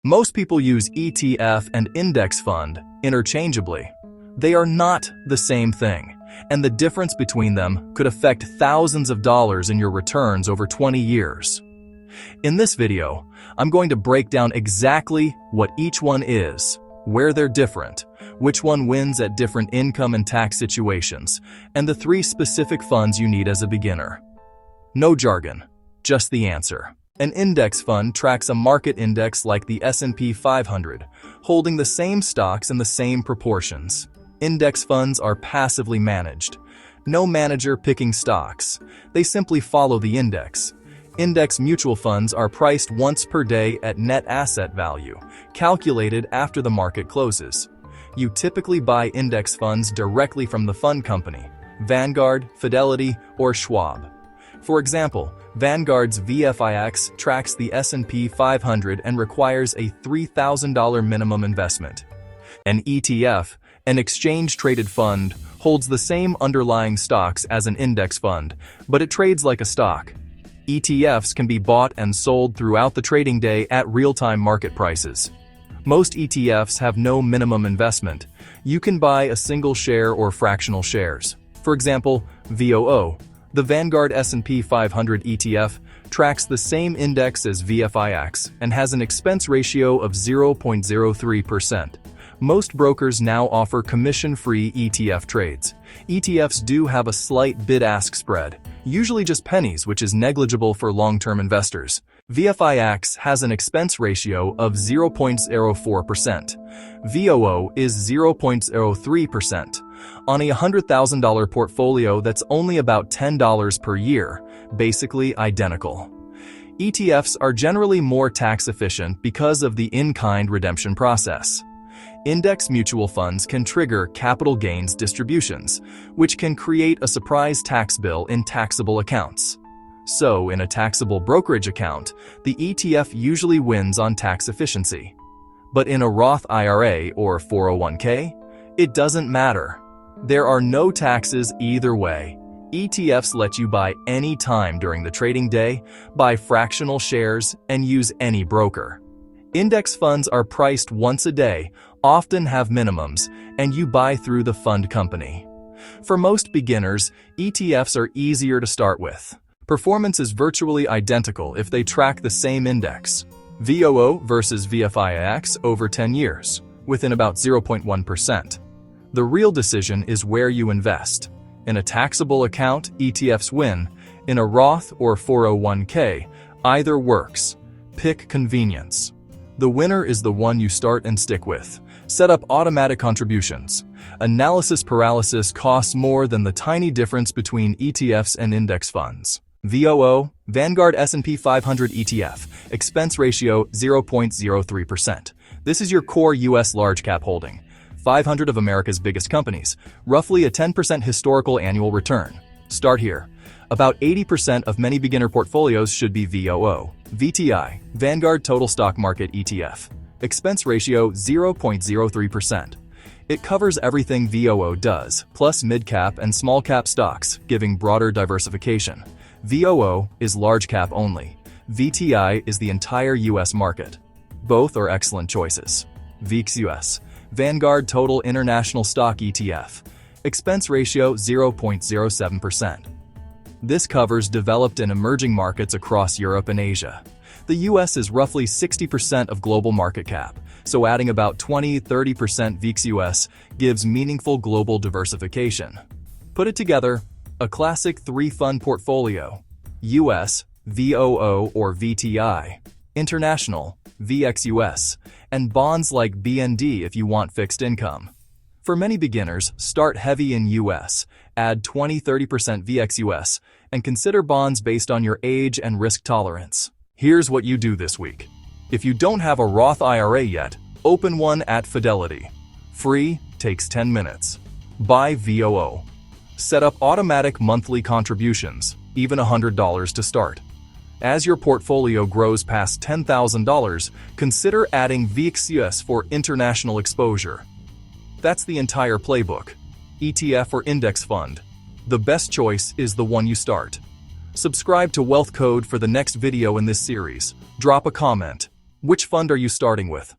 Most people use ETF and index fund interchangeably. They are not the same thing, and the difference between them could affect thousands of dollars in your returns over 20 years. In this video, I'm going to break down exactly what each one is, where they're different, which one wins at different income and tax situations, and the 3 specific funds you need as a beginner. No jargon, just the answer. An index fund tracks a market index like the S&P 500, holding the same stocks in the same proportions. Index funds are passively managed. No manager picking stocks. They simply follow the index. Index mutual funds are priced once per day at net asset value, calculated after the market closes. You typically buy index funds directly from the fund company, Vanguard, Fidelity, or Schwab. For example, Vanguard's VFIX tracks the S&P 500 and requires a $3,000 minimum investment. An ETF, an exchange-traded fund, holds the same underlying stocks as an index fund, but it trades like a stock. ETFs can be bought and sold throughout the trading day at real-time market prices. Most ETFs have no minimum investment. You can buy a single share or fractional shares. For example, VOO, the Vanguard S&P 500 ETF, tracks the same index as VFIX and has an expense ratio of 0.03%. Most brokers now offer commission-free ETF trades. ETFs do have a slight bid-ask spread, usually just pennies, which is negligible for long-term investors. VFIX has an expense ratio of 0.04%. VOO is 0.03%. On a $100,000 portfolio, that's only about $10 per year, basically identical. ETFs are generally more tax efficient because of the in-kind redemption process. Index mutual funds can trigger capital gains distributions, which can create a surprise tax bill in taxable accounts. So, in a taxable brokerage account, the ETF usually wins on tax efficiency. But in a Roth IRA or 401k, it doesn't matter. There are no taxes either way. ETFs let you buy any time during the trading day, buy fractional shares, and use any broker. Index funds are priced once a day, often have minimums, and you buy through the fund company. For most beginners, ETFs are easier to start with. Performance is virtually identical if they track the same index. VOO versus VFIX over 10 years, within about 0.1%. The real decision is where you invest. In a taxable account, ETFs win. In a Roth or 401k, either works. Pick convenience. The winner is the one you start and stick with. Set up automatic contributions. Analysis paralysis costs more than the tiny difference between ETFs and index funds. VOO, Vanguard S&P 500 ETF, expense ratio 0.03%. This is your core U.S. large cap holding. 500 of America's biggest companies, roughly a 10% historical annual return. Start here. About 80% of many beginner portfolios should be VOO. VTI, Vanguard Total Stock Market ETF. Expense ratio 0.03%. It covers everything VOO does, plus mid-cap and small-cap stocks, giving broader diversification. VOO is large cap only. VTI is the entire U.S. market. Both are excellent choices. VIX-US, Vanguard Total International Stock ETF. Expense ratio 0.07%. This covers developed and emerging markets across Europe and Asia. The US is roughly 60% of global market cap, so adding about 20–30% VIX-US gives meaningful global diversification. Put it together, a classic 3-fund portfolio: US, VOO or VTI, international, VX-US, and bonds like BND if you want fixed income. For many beginners, start heavy in US, add 20–30% VX-US, and consider bonds based on your age and risk tolerance. Here's what you do this week. If you don't have a Roth IRA yet, open one at Fidelity. Free, takes 10 minutes. Buy VOO. Set up automatic monthly contributions, even $100 to start. As your portfolio grows past $10,000, consider adding VIX-US for international exposure. That's the entire playbook. ETF or index fund. The best choice is the one you start. Subscribe to Wealthcode for the next video in this series. Drop a comment. Which fund are you starting with?